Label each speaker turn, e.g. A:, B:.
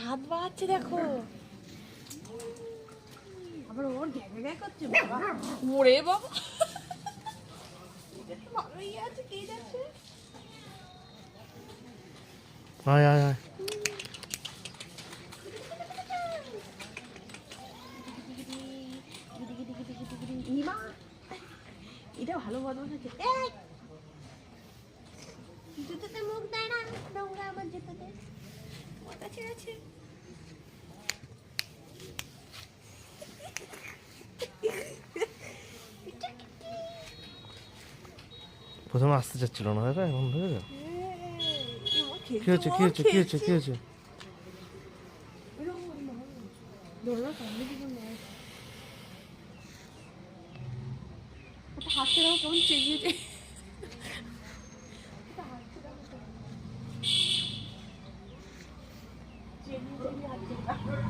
A: হাত বাড়াচ্ছে দেখো,
B: আবার ওর গ্যাগে গ্যাগ করছে বাবা।
A: ওরে বাবা, ভালোই আছে, কে যাচ্ছে?
C: আয় আয় আয়।
B: ইমা, এটা ভালো বদমাশ আছে। এই জুতোতে মুখ দেয় না, নোংরা আমার জুতোতে।
A: মাথা ছেড়েছে।
C: প্রথমে আসতে চাচ্ছিল না দাদা, এখন বুঝেছো? কি হয়েছে কি হয়েছে কি হয়েছে কি হয়েছে?
A: হাতটা দাও, কেমন চেঁচিয়েছে।